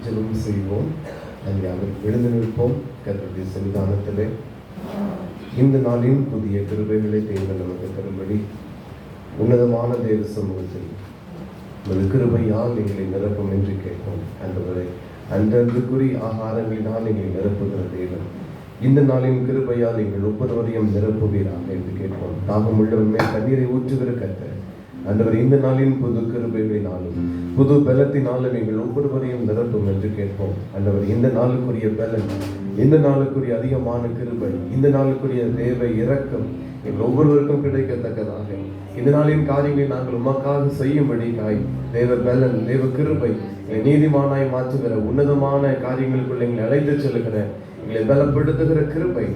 ஜெபம் செய்வோம். நாங்கள் எழுந்து நிற்போம். கர்த்தருடைய சன்னிதானத்திலே இந்த நாளின் புதிய கிருபைகளை தேவன் நமக்கு தரும்படி உன்னதமான தேவ சமூகத்தில் உமது கிருபையால் எங்களை நிரப்பும் என்று கேட்போம். ஆண்டவரே, அன்றன்றுக்குரிய ஆகாரங்களினால் எங்களை நிரப்புகிற தேவன் இந்த நாளின் கிருபையால் எங்கள் ஒவ்வொருவரையும் நிரப்புவீராக என்று கேட்போம். தாகம் உள்ளவர் மேல் தண்ணீரை ஊற்றுகிற கர்த்தர் ஆண்டவர் இந்த நாளின் புது கிருபைகளினாலும் புது பலத்தினாலும் எங்கள் ஒவ்வொருவரையும் நிரப்பும் என்று கேட்போம். ஆண்டவர் இந்த நாளுக்குரிய பலன், இந்த நாளுக்குரிய அதிகமான கிருபை, இந்த நாளுக்குரிய தேவ இரக்கம் எங்கள் ஒவ்வொருவருக்கும் கிடைக்கத்தக்கதாக இந்த நாளின் காரியங்களை நாங்கள் உமக்காக செய்யும்படிக்காய் தேவ பலன், தேவ கிருபை நீதிமானாய் மாற்றுகிற உன்னதமான காரியங்களுக்குள்ள எங்களை அழைத்து செல்லுகிற, எங்களை பலப்படுத்துகிற கிருபை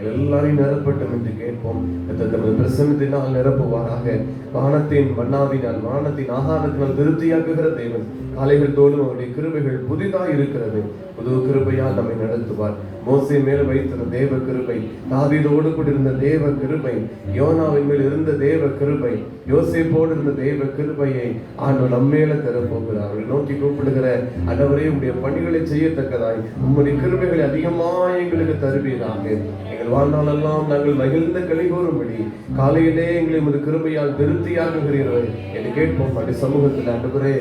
எல்லாரையும் நிரப்பட்டும் என்று கேட்போம். தமது பிரசன்னத்தினால் நிரப்புவாராக. வானத்தின் மன்னாவினால், வானத்தின் ஆகாரத்தினால் திருப்தியாக்குகிற தேவன் காலைகள் தோறும் அவருடைய கிருபைகள் புதிதாக இருக்கிறது. புது கிருபையால் நம்மை நடத்துவார். மோசே மேல் வைத்திருந்த தேவ கிருபை, தாவீதோடு கூட இருந்த தேவ கிருபை, யோனாவின் மேல் இருந்த தேவ கிருபை, யோசேப்போடு இருந்த தேவ கிருபையை ஆண்டவர் நம்மேல தரப்போகிறார். அவரை நோக்கி கூப்பிடுகிற ஆண்டவரே, உடைய பணிகளை செய்யத்தக்கதாய் உம்முடைய கிருபைகளை அதிகமாக எங்களுக்கு தருவீராக. எங்கள் வாழ்நாளெல்லாம் நாங்கள் மகிழ்ந்த கலிகூறும்படி காலையிலே எங்களை உமது கிருபையால் திருப்தியாக்குகிறீர்கள் என்று கேட்போம். அப்படி சமூகத்தில் ஆண்டவரே,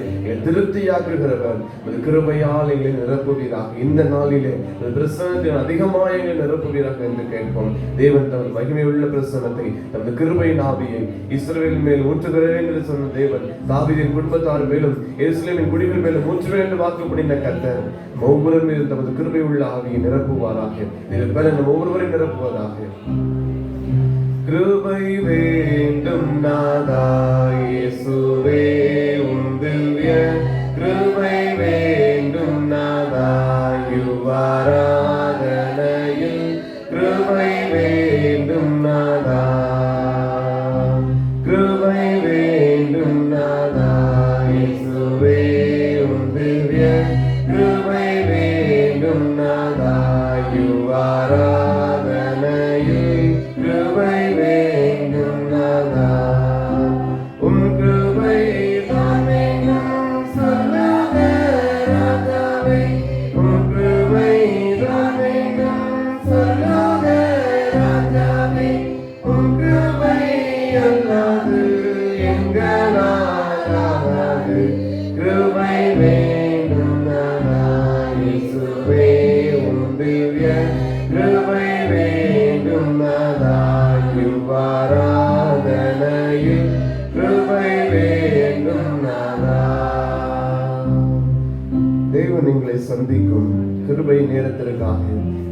திருப்தியாக்குகிறவர் உமது கிருபையால் எங்களை நிரப்புவீராக. இந்த நாளிலே பிரசனத்தை அதிகமாக எங்களை நிரப்புவீராக என்று கேட்போம். தேவன் தமது மகிமையுள்ள பிரசனத்தை, தமது கிருபையின் ஆவியை இஸ்ரவேலின் மேல் ஊற்றுகிறேன் என்று சொன்ன தேவன் தாவீதின் குடும்பத்தார் மேலும் எருசலேமின் குடிகள் மேலும் ஊற்றுவேன் என்று வாக்குப்படின கர்த்தர் ஒவ்வொரு மீதும் தமது கிருபை உள்ள ஆவியை நிரப்புவாராக. இதில் பல நம் ஒவ்வொருவரை நிரப்புவதாக. கிருபை வேண்டும் நாதா இயேசுவே, உம் திவ்ய கிருபை வேண்டும் நாதா, யுவாராதனையில் கிருபை வேண்டும் நாதா, கிருபை வேண்டும் நாதா இயேசுவே, உம் திவ்ய கிருபை வேண்டும் நாதா, யுவாராதனையில் கிருபை வேண்டும் நாதா. உம் கிருபை தான் வேண்டும் சொல்லாத ராஜாவே, உம் கிருபை தான் வேண்டும் சொல்லாத ராஜாவே, உம் கிருபை அல்லாது எங்களால் ஆகாது, கிருபை வேண்டும் நாதா இயேசுவே, உம் திவ்ய கிருபை வேண்டும் நாதா, யுவாராதனையில் கிருபை வேண்டும் நாதா. தேவன் எங்களை சந்திக்கும் கிருபை நேரத்திற்காக,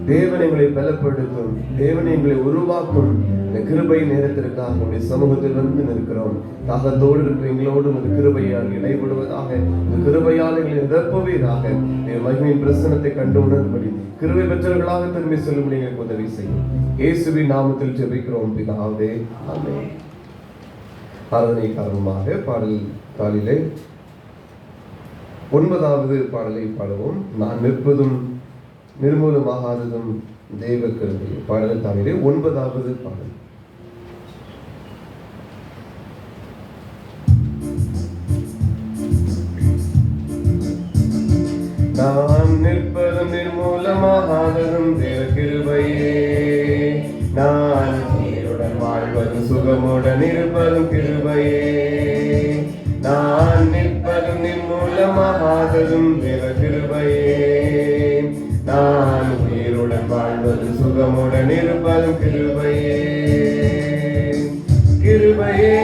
தேவன் எங்களை பலப்படுத்தும், தேவன் எங்களை உருவாக்கும் இந்த கிருபை நேரத்திற்காக உடைய சமூகத்தில் வந்து நிற்கிறோம். தாகத்தோடு இருக்கிற எங்களோடு இந்த கிருபையால் இடைபடுவதாக, இந்த கிருபையால் எங்களை நிரப்புவீராக. மகிமையின் பிரசனத்தை கண்டு உணர்படி கிருபை பெற்றவர்களாக திரும்பி செல்லும்படி எங்களுக்கு உதவி செய்யும். இயேசுவின் நாமத்தில் ஜெபிக்கிறோம் பிதாவே, ஆமென். ஆராதனை காரணமாக பாடல் தாளிலே 9வது பாடலை பாடுவோம். நான் நிற்பதும் நிர்மூலமாகாததும் தெய்வ கிருபை. பாடல் தாளிலே 9வது பாடல். நான் நிற்பதும் நிர்மூலமாகாததும் தேவ கிருபையே, நான் நீருடன் வாழ்வதும் சுகமுடன் இருப்பதும் கிருபையே, நான் நிற்பதும் நிர்மூலமாகாததும் தேவ கிருபையே, நான் உயிருடன் வாழ்வதும் சுகமுடன் இருப்பதும் கிருபையே, கிருபையே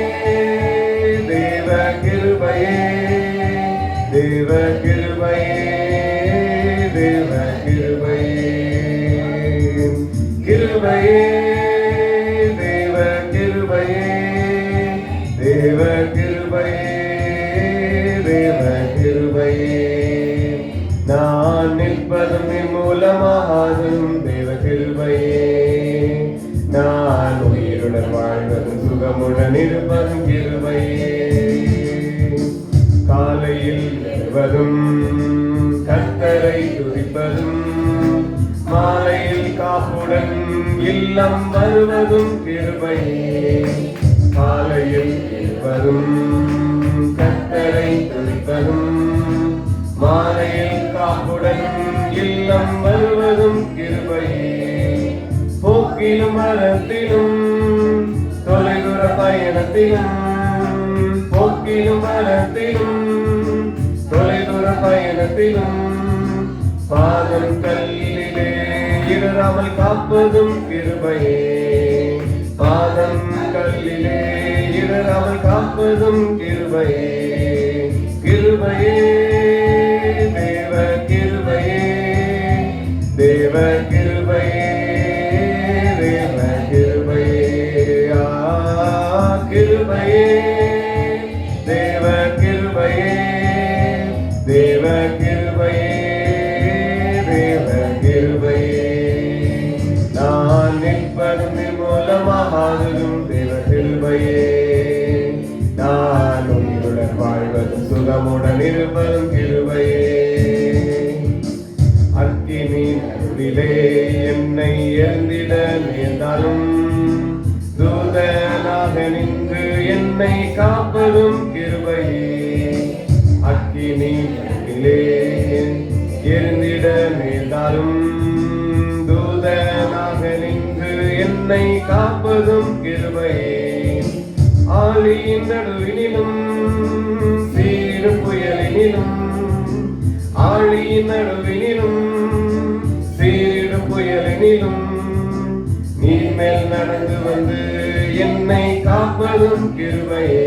தேவ கிருபையே, தேவ கிருபையே, தேவ கிருபையே, கிருபையே தேவ கிருபையே, தேவ கிருபையே, தேவ கிருபையே, நான் நிற்பதும் நிர்மூலமாகாதும் தேவ கிருபையே, நான் உயிருடன் வாழ்வதும் சுகமுடன் இருப்பதும் கிருபையே, காலையில் எழுவதும் கர்த்தரை துதிப்பதும், மாலையில் காப்புடன் இல்லம் வருவதும் கிருபையே, காலையில் எழுவதும் கர்த்தரை துதிப்பதும், மாலையில் காப்புடன் தூரத்திலும் போக்கிலும் வரத்திலும் தொலைதூர பயணத்திலும் பாதம் கல்லிலே இடராமல் காப்பதும் கிருபையே. பாதம் கல்லிலே இடராமல் காப்பதும் கிருபையே. கிருபையே தேவ கிருபையே, தேவ கிருபையே, தேவ கிருபையே. கிருபையே தேவ கிருபையே, தேவ கிருபையே, தேவ கிருபையே. நான் நிற்பதும் மூலமாகும் தேவ கிருபையே. நான் உயிருடன் வாழ்வதும் சுகமுடன் இருப்பதும் கிருபையே. அக்கினி நடுவிலே என்னை எரிந்திட நேர்ந்தாலும் தூதனாக நின்று என்னை காப்பதும் கிருபையே. அக்கினி நடுவிலே எரிந்திட நேர்ந்தாலும் தூதனாக நின்று என்னை காப்பதும் கிருபையே. ஆழியின் நடுவினிலும் சீரும் புயலினிலும், ஆழியின் நடுவினிலும் சீரும் புயலினிலும் நீர் மேல் நடந்து வந்து என்னை காப்பதும் கிருபையே.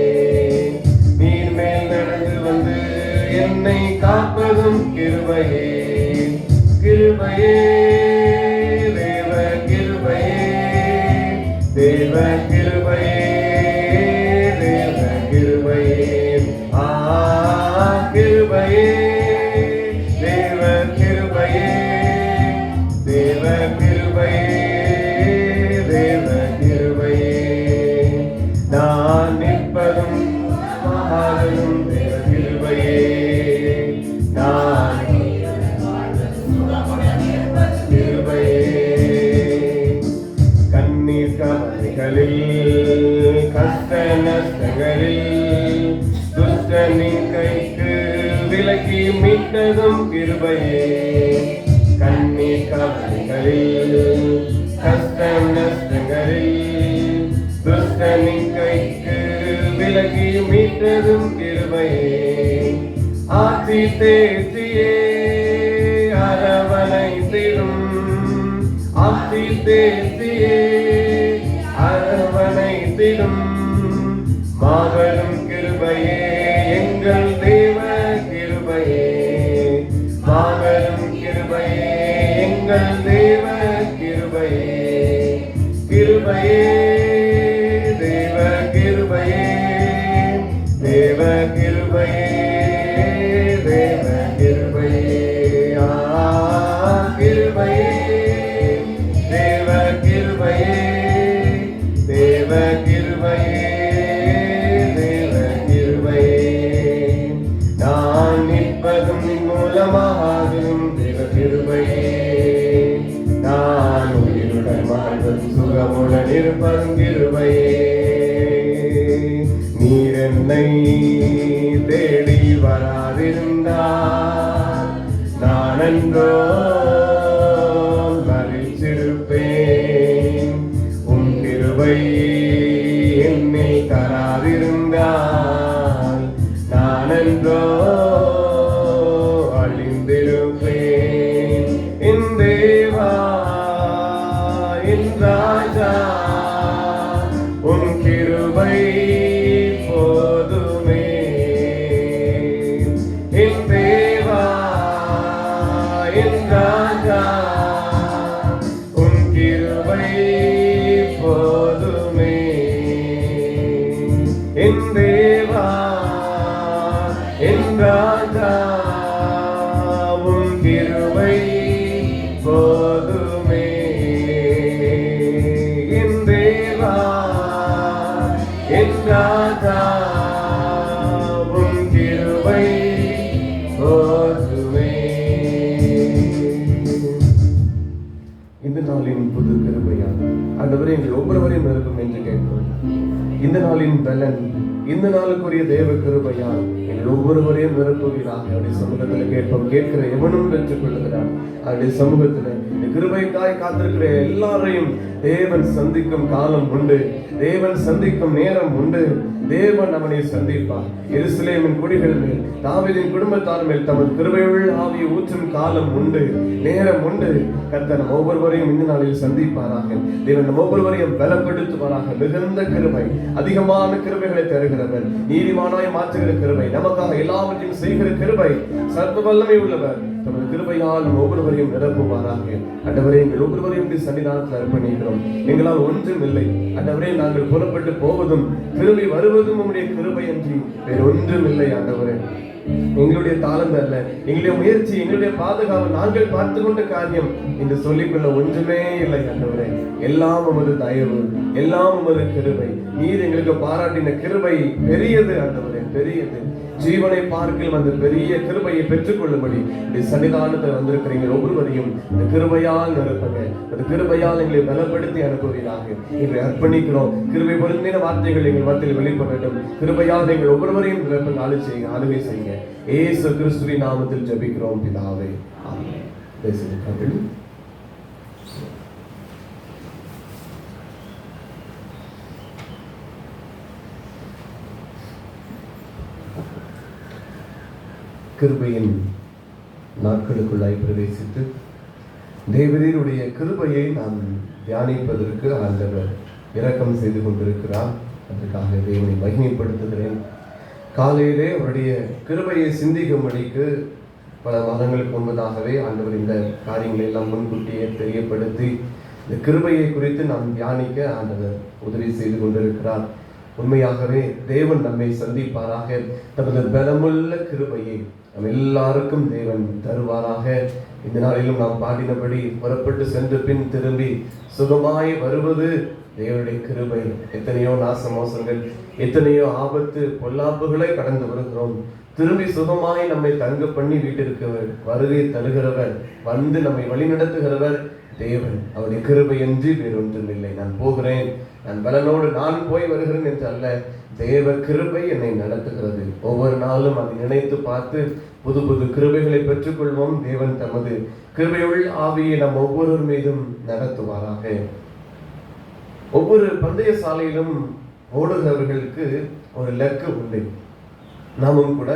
நீர் மேல் நடந்து வந்து என்னை காப்பதும் கிருபையே. கிருபையே தேவ கிருபையே, தேவ கிருபையே, தேவ கிருபையே. கிருபையே தேவ கிருபையே, தேவ கிருபையே, தேவ கிருபையே. நான் நிற்பதும் மகாலும் தேவ கிருபையே. நான் கிருபையே. கண்ணீர் கவலைகளில் கஷ்ட நஷ்டங்களில் துஷ்டனின் கைக்கு விலக்கி மீட்டதும் கிருபையே. கண்ணீர் கவலைகளில் கஷ்ட நஷ்டங்களில் துஷ்டனின் கைக்கு விலக்கி மீட்டதும் கிருபையே. ஆசி தேசியே அரவணைத்திடும், ஆசி தேசியே அரவணைத்திடும் மாபெரும் கிருபையே எங்கள் தேவ கிருபையே. மாபெரும் கிருபையே எங்கள் தேவ கிருபையே. கிருபையே தேவ கிருபையே, தேவ கிருபையே, தேவ கிருபையே. கிருபையே தேவ கிருபையே, தேவ கிருபையே, தேவ கிருபையே. நான் நிற்பதும் மூலமாகும் தேவ கிருபையே. நான் உயிருடன் வாழ்வதும் சுகமுடன் இருப்பதும் கிருபையே. நீர் என்னை தேடி வராதிருந்தால் நான் என்றோ மறித்திருப்பேன். உன் கிருபை என்னில் தராதிருந்தால் நான் என்றோ அழிந்திருப்பேன். என் தேவா என் ராஜா உன் கிருபை போதுமே. என் தேவா என் ராஜா உன் கிருபை போதுமே. என் தேவா என் ராஜா உன் கிருபை போதுமே. என் தேவா என் ராஜா உன் கிருபை போதுமே. இந்த நாளின் புது கிருபையால் ஆண்டவரே எங்கள் ஒவ்வொருவரையும் நிரப்பும் என்று கேட்போம். இந்த நாளின் பலன், இந்த நாளுக்குரிய தேவ கிருபையால் எங்கள் ஒவ்வொருவரையும் நிரப்புவீராக. அவருடைய சமூகத்தில் கேட்போம். கேட்கிற எவனும் பெற்றுக் கொள்ளுகிறார். அவருடைய சமூகத்தில் கிருபைக்காய் காத்திருக்கிற எல்லாரையும் தேவன் சந்திக்கும் காலம் உண்டு, தேவன் சந்திக்கும் நேரம் உண்டு. தேவன் அவனை சந்திப்பார். எருசலேமின் குடிகள் மேல், தாவீதின் குடும்பத்தார் மேல் தமது கிருபையுள்ள ஆவியை ஊற்றும் காலம் உண்டு, நேரம் உண்டு. கர்த்தர் நம் ஒவ்வொருவரையும் இந்த நாளில் சந்திப்பாராக. தேவன் நம் ஒவ்வொருவரையும் பலப்படுத்துவாராக. மிகுந்த கிருபை, அதிகமான கிருபைகளை தருகிறவர், நீதிமானாய் மாற்றுகிற கிருபை, நமக்காக எல்லாவற்றையும் செய்கிற கிருபை, சர்வ வல்லமை உள்ளவர். தமது கிருபையால் நம் ஒவ்வொருவரையும் நிரப்புவாராக. ஆண்டவரே, எங்கள் ஒவ்வொருவரையும் சன்னிதானத்தில் அர்ப்பணிக்கிறோம். எங்களால் ஒன்றும் இல்லை ஆண்டவரே. நாங்கள் புறப்பட்டு போவதும் திரும்பி வருவதும் உம்முடைய கிருபை அன்றி வேறு ஒன்றும் இல்லை ஆண்டவரே. எங்களுடைய தாளந்து அல்ல, எங்களுடைய முயற்சி, எங்களுடைய பாதுகாப்பு, நாங்கள் பார்த்து கொண்ட காரியம் என்று சொல்லிக்கொள்ள ஒன்றுமே இல்லை ஆண்டவரே. எல்லாம் உமது தயவு, எல்லாம் உமது கிருபை. நீர் எங்களுக்கு பாராட்டின கிருபை பெரியது ஆண்டவரே, பெரியது. ஜீவனை பார்க்கில் அந்த பெரிய கிருபையை பெற்றுக் கொள்ளும்படி இந்த சன்னிதானத்தில் வந்திருக்கிறீங்க ஒவ்வொருவரையும் இந்த கிருபையால் நிரப்புங்க. அந்த கிருபையால் எங்களை பலப்படுத்தி அனுப்புவீராக. எங்களை அர்ப்பணிக்கிறோம். கிருபை பொருந்தின வார்த்தைகள் எங்கள் மத்தியில் வெளிப்பட வேண்டும். கிருபையால் எங்கள் ஒவ்வொருவரையும் நிரப்புங்க. ஆளுகை செய்யுங்க. இயேசு கிறிஸ்துவின் நாமத்தில் ஜெபிக்கிறோம் பிதாவே, ஆமென். பேசுங்கள். கிருபையின் நாட்களுக்குள்ளாய் பிரவேசித்து தேவரீருடைய கிருபையை நாம் தியானிப்பதற்கு ஆண்டவர் இரக்கம் செய்து கொண்டிருக்கிறார். அதற்காக தேவனை மகிமைப்படுத்துகிறேன். காலையிலே அவருடைய கிருபையை சிந்திக்கும்படிக்கு பல மாதங்களுக்கு முன்பதாகவே ஆண்டவர் இந்த காரியங்களை எல்லாம் முன்கூட்டியே தெரியப்படுத்தி இந்த கிருபையை குறித்து நாம் தியானிக்க ஆண்டவர் உதவி செய்து கொண்டிருக்கிறார். உண்மையாகவே தேவன் நம்மை சந்திப்பாராக. தமது பலமுள்ள கிருபையை நம் எல்லாருக்கும் தேவன் தருவாராக. இந்த நாளிலும் நாம் பாடினபடி புறப்பட்டு சென்று பின் திரும்பி சுகமாய் வருவது தேவனுடைய கிருபை. எத்தனையோ நாச மோசங்கள், எத்தனையோ ஆபத்து பொல்லாப்புகளை கடந்து வருகிறோம். திரும்பி சுகமாய் நம்மை தங்க பண்ணி வீட்டிற்கு வருகை தருகிறவர், வந்து நம்மை வழி நடத்துகிறவர் தேவன். அவருடைய கிருபை என்று வேறொன்றும் இல்லை. நான் போகிறேன், நான் பலனோடு நான் போய் வருகிறேன் என்று அல்ல, தேவ கிருபை என்னை நடத்துகிறது. ஒவ்வொரு நாளும் அதை நினைத்து பார்த்து புது புது கிருபைகளை பெற்றுக்கொள்வோம். தேவன் தமது கிருபையுள்ள ஆவியை நம் ஒவ்வொருவர் மீதும் நடத்துவாராக. ஒவ்வொரு பந்தய சாலையிலும் ஓடுகிறவர்களுக்கு ஒரு இலக்கு உண்டு. நாமும் கூட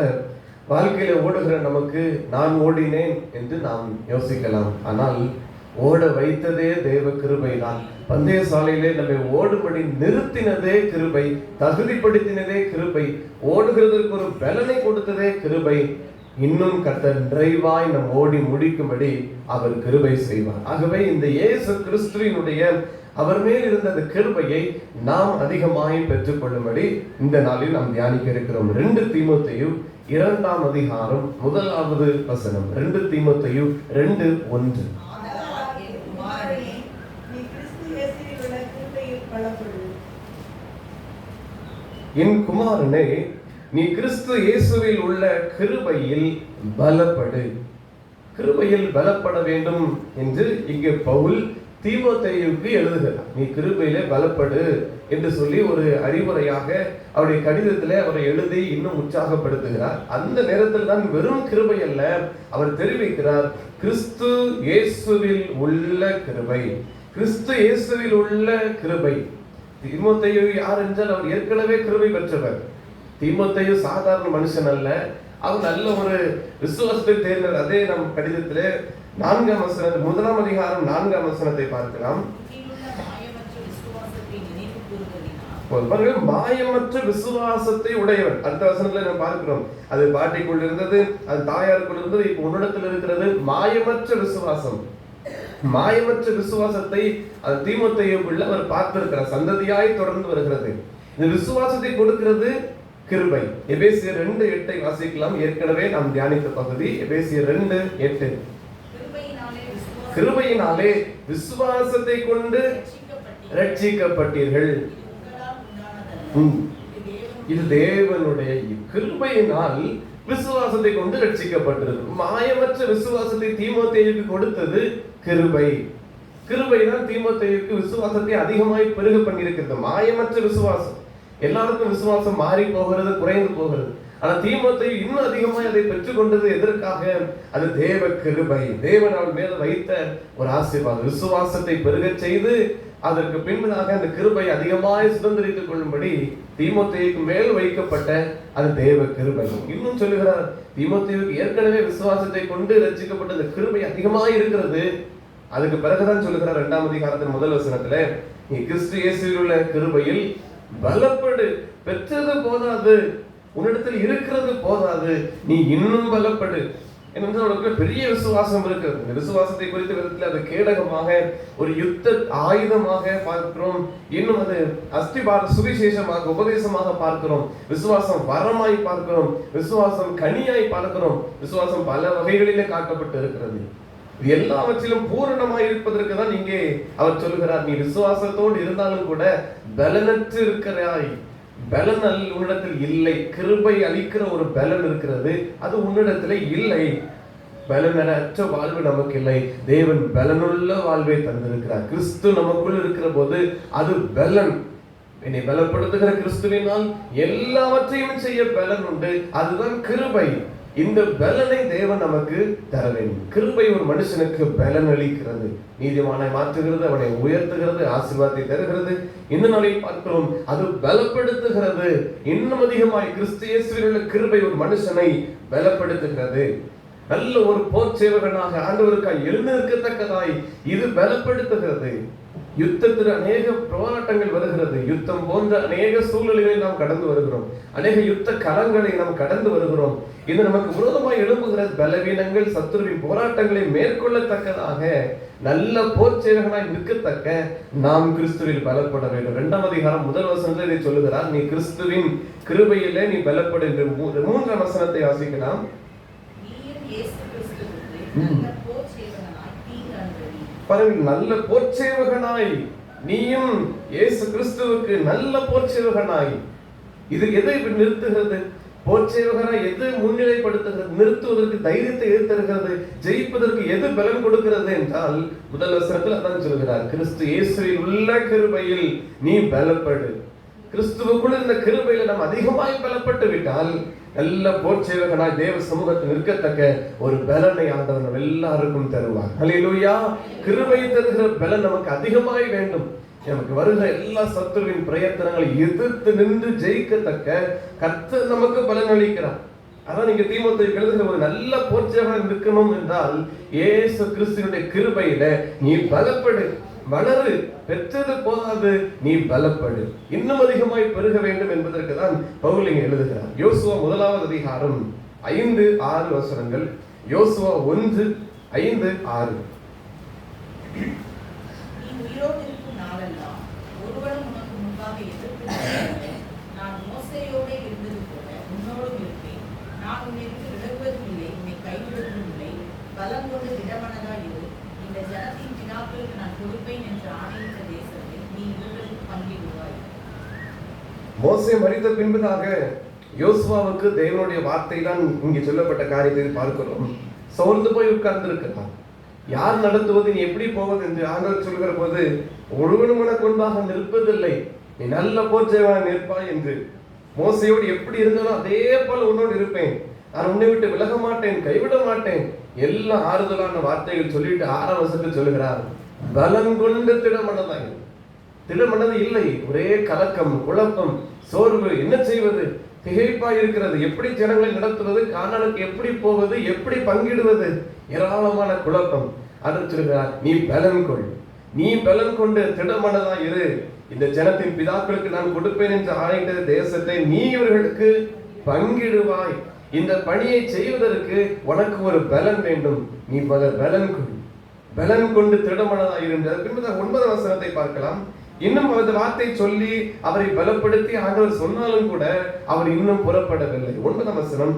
வாழ்க்கையில ஓடுகிற நமக்கு நான் ஓடினேன் என்று நாம் யோசிக்கலாம். ஆனால் ஓட வைத்ததே தேவ கிருபை தான். பந்தய சாலையிலே நம்மை ஓடுபடி நிறுத்தினதே கிருபை, தகுதிப்படுத்தினதே கிருபை, ஓடுகிறதற்கு ஒரு பலனை கொடுத்ததே கிருபை. இன்னும் கர்த்தர் நிறைவாய் நம் ஓடி முடிக்கும்படி அவர் கிருபை செய்வார். ஆகவே இந்த இயேசு கிறிஸ்துவினுடைய அவர் மேல் இருந்த அந்த கிருபையை நாம் அதிகமாய் பெற்றுக் கொள்ளும்படி இந்த நாளில் நாம் தியானிக்க இருக்கிறோம். 2 தீமோத்தேயு 2ஆம் அதிகாரம் 1வது வசனம். 2 தீமோத்தேயு 2:1. என் குமாரனே, நீ கிறிஸ்து இயேசுவில் உள்ள கிருபையில் பலப்படு. கிருபையில் பலப்பட வேண்டும் என்று இங்கே பவுல் தீமோத்தேயுவுக்கு எழுதுகிறார். நீ கிருபையிலே பலப்படு என்று சொல்லி ஒரு அறிவுரையாக அவருடைய கடிதத்திலே அவரை எழுதி இன்னும் உற்சாகப்படுத்துகிறார். அந்த நேரத்தில் தான் வெறும் கிருபை அல்ல, அவர் தெரிவிக்கிறார் கிறிஸ்து இயேசுவில் உள்ள கிருபை. கிறிஸ்து இயேசுவில் உள்ள கிருபை. தீமோத்தேயு யார் என்றால் அவர் ஏற்கனவே கிருபை பெற்றவர். தீமோத்தேயு சாதாரண மனுஷன் அல்ல, அவர் நல்ல ஒரு விசுவாசத்தை தேர்ந்தவர். அதே நம் கடிதத்திலே 4ஆம் வசனம் 1ஆம் அதிகாரம் 4ஆம் வசனத்தை பார்க்கலாம். மாயமற்ற விசுவாசத்தை உடையவர். அடுத்த வசனத்துல நம்ம பார்க்கிறோம், அது பாட்டிக்குள் இருந்தது, அது தாயாருக்குள் இருந்தது, இப்ப உன்னிடத்தில் இருக்கிறது மாயமற்ற விசுவாசம். மாயமற்ற விசுவாசத்தை அது தீமோத்தேயுக்குள்ள அவர் பார்த்திருக்கிறார். சந்ததியாய் தொடர்ந்து வருகிறது. இந்த விசுவாசத்தை கொடுக்கிறது கிருபை. எபேசியர் 2:8 வாசிக்கலாம். ஏற்கனவே நாம் தியானித்த பகுதி எபேசியர் 2:8. கிருபையினாலே விசுவாசத்தை கொண்டு ரட்சிக்கப்பட்டீர்கள். இது தேவனுடைய கிருபையினால் விசுவாசத்தை கொண்டு ரட்சிக்கப்பட்டிருக்கு. மாயமற்ற விசுவாசத்தை தீமோத்தேயுக்கு கொடுத்தது கிருபை. கிருபை தான் தீமோத்தேயுக்கு விசுவாசத்தை அதிகமாய் பெருக பண்ணியிருக்கிறது. மாயமற்ற விசுவாசம், எல்லாருக்கும் விசுவாசம் மாறி போகிறது, குறைந்து போகிறது. ஆனா தீமோத்தேயு இன்னும் அதிகமாய் அதை பெற்றுக்கொண்டது எதற்காக? அது தேவ கிருபை. தேவன் அவள் மேல வைத்த ஒரு ஆசீர்வாதம். விசுவாசத்தை பெருக செய்து அதற்கு பின்பதாக அந்த கிருபை அதிகமாய் சுதந்திரித்துக் கொள்ளும்படி தீமோத்தேயுக்கு மேல் வைக்கப்பட்ட அது தேவ கிருபை. இன்னும் சொல்லுகிறார், தீமோத்தேயுக்கு ஏற்கனவே விசுவாசத்தை கொண்டு ரட்சிக்கப்பட்ட அந்த கிருபை அதிகமாய் இருக்கிறது. அதுக்கு பிறகுதான் சொல்லுகிறார் 2ஆம் அதிகாரத்தின் முதல் வசனத்துல, நீ கிறிஸ்து இயேசுவில் உள்ள கிருபையில் பலப்படு. பெற்றது போதாது, உன்னிடத்தில் இருக்கிறது போதாது, நீ இன்னும் பலப்படு. ஏனென்றால் உனக்கு பெரிய விசுவாசம் இருக்கிறது. இந்த விசுவாசத்தை குறித்த விதத்தில் அது கேடகமாக, ஒரு யுத்த ஆயுதமாக பார்க்கிறோம். இன்னும் அது அஸ்திபார சுவிசேஷமாக, உபதேசமாக பார்க்கிறோம். விசுவாசம் வரமாய் பார்க்கிறோம். விசுவாசம் கனியாய் பார்க்கிறோம். விசுவாசம் பல வகைகளிலே காட்டப்பட்டு இருக்கிறது. இது எல்லாவற்றிலும் பூரணமாய் இருப்பதற்கு தான் இங்கே அவர் சொல்லுகிறார், நீ விசுவாசத்தோடு இருந்தாலும் கூட பலனற்று இருக்கிறாய். பலன் உன்னிடத்தில் இல்லை. கிருபை அளிக்கிற ஒரு பலன் இருக்கிறது, அது உன்னிடத்துல இல்லை. பலனற்ற வாழ்வு நமக்கு இல்லை. தேவன் பலனுள்ள வாழ்வை தந்திருக்கிறார். கிறிஸ்து நமக்குள் இருக்கிற போது அது பலன். என்னை பலப்படுத்துகிற கிறிஸ்துவினால் எல்லாவற்றையும் செய்ய பலன் உண்டு. அதுதான் கிருபை. இந்த பலனை தேவன் நமக்கு தர வேண்டும். கிருபை ஒரு மனுஷனுக்கு பலன் அளிக்கிறது, நீதிமானை மாற்றுகிறது, அவனை உயர்த்துகிறது, ஆசீர்வாதத்தை தருகிறது. இந்த நாளில் பார்க்கிறோம், அது பலப்படுத்துகிறது. இன்னும் அதிகமாய் கிறிஸ்து இயேசுவில் உள்ள கிருபை ஒரு மனுஷனை பலப்படுத்துகிறது. நல்ல ஒரு போர் சேவகனாக ஆண்டவருக்காய் எழுந்திருக்கத்தக்கதாய் இது பலப்படுத்துகிறது. யுத்தத்தில் அநேக போராட்டங்கள் வருகிறது. யுத்தம் போன்ற அநேக சூழ்நிலைகளை நாம் கடந்து வருகிறோம். அநேக யுத்த களங்களை நாம் கடந்து வருகிறோம். இது நமக்கு விரோதமாய் எழும்புகிற பலவீனங்கள், சத்துருவின் போராட்டங்களை மேற்கொள்ளத்தக்கதாக நல்ல போர் சேவகனாய் நிற்கத்தக்க நாம் கிறிஸ்துவில் பலப்பட வேண்டும். 2ஆம் அதிகாரம் முதல் வசனத்தில் இதை சொல்லுகிறார், நீ கிறிஸ்துவின் கிருபையிலே நீ பலப்படு என்று. 3ஆம் வசனத்தை வாசிக்கலாம். நல்ல போர்ச்சேவகனாய், நீயும் இயேசு கிறிஸ்துவுக்கு நல்ல போர்ச்சேவகனாய். இது எதை நிறுத்துகிறது? போர்ச்சேவகனாய் எது முன்னிலைப்படுத்துகிறது? நிறுத்துவதற்கு தைரியத்தை ஏற்படுகிறது. ஜெயிப்பதற்கு எது பலன் கொடுக்கிறது என்றால் முதல் வசனத்தில் அதான் சொல்கிறார், கிறிஸ்து இயேசுவில் உள்ள கிருபையில் நீ பலப்படு. கிறிஸ்துவுக்குள் இந்த கிருபையில நாம் அதிகமாய் பலப்பட்டு விட்டால் நல்ல போர்ச்சேவகனாய் தேவ சமூகத்தில் நிற்கத்தக்க ஒரு பலனை ஆண்டவர் எல்லாருக்கும் தருவார். ஹல்லேலூயா. கிருபை தருகிற பலன் நமக்கு அதிகமாய் வேண்டும். நமக்கு வருகிற எல்லா சத்துருவின் பிரயத்தனங்களை எதிர்த்து நின்று ஜெயிக்கத்தக்க கர்த்தர் நமக்கு பலன் அளிக்கிறார். அதான் நீங்க தீமோத்தேயுக்கு எழுதுகிற ஒரு நல்ல போர்ச்சேவகனாய் இருக்கணும் என்றால் இயேசு கிறிஸ்துவினுடைய கிருபையில நீ பலப்படு, வளரு. பெற்றது போதாது, நீ பலப்படு, இன்னும் அதிகமாய் பெருக வேண்டும் என்பதற்கு தான் பவுல் இங்கே எழுதுகிறார். யோசுவா 1ஆம் அதிகாரம் 5-6 வசனங்கள். யோசுவா 1:5-6. மோசே மரித்த பின்பதாக யோசுவாவுக்கு தேவனுடைய வார்த்தை தான் இங்கே சொல்லப்பட்ட காரியத்தை பார்க்கிறோம். சோர்ந்து போய் உட்கார்ந்து இருக்கிறான். யார் நடத்துவது, நீ எப்படி போவது என்று ஆண்டவர் சொல்கிற போது, ஒருவனும் உனக்கு முன்பாக நிற்பதில்லை, நீ நல்ல போர்ச்சேவகனாய் நிற்பாய் என்று. மோசையோடு எப்படி இருந்தானோ அதே போல உன்னோடு இருப்பேன், நான் உன்னை விட்டு விலக மாட்டேன், கைவிட மாட்டேன், எல்லா ஆறுதலான வார்த்தைகள் சொல்லிட்டு 6ஆம் வசனத்தில் சொல்லுகிறார், பலம் கொண்டு திடமனதாய். திடமனது இல்லை, ஒரே கலக்கம், குழப்பம், சோர்வு, என்ன செய்வது, திகைப்பாய் இருக்கிறது. எப்படி ஜனங்களை நடத்துவது, கானானுக்கு எப்படி போவது, எப்படி பங்கிடுவது, ஏராளமான குழப்பம். அதற்கு சொல்கிறார், நீ பலன் கொள், நீ பலன் கொண்டு திடமனதாய் இரு. இந்த ஜனத்தின் பிதாக்களுக்கு நான் கொடுப்பேன் என்று ஆணையிட்ட தேசத்தை நீ இவர்களுக்கு பங்கிடுவாய். இந்த பணியை செய்வதற்கு உனக்கு ஒரு பலன் வேண்டும். நீ பலன் கொள், பலன் கொண்டு திடமனதாய் இரு. பின்பு 9ஆம் வசனத்தை பார்க்கலாம். இன்னும் அந்த வார்த்தை சொல்லி அவரை பலப்படுத்தி ஆண்டவர் சொன்னாலும் கூட அவர் இன்னும் புறப்படவில்லை. 9ஆம் வசனம்.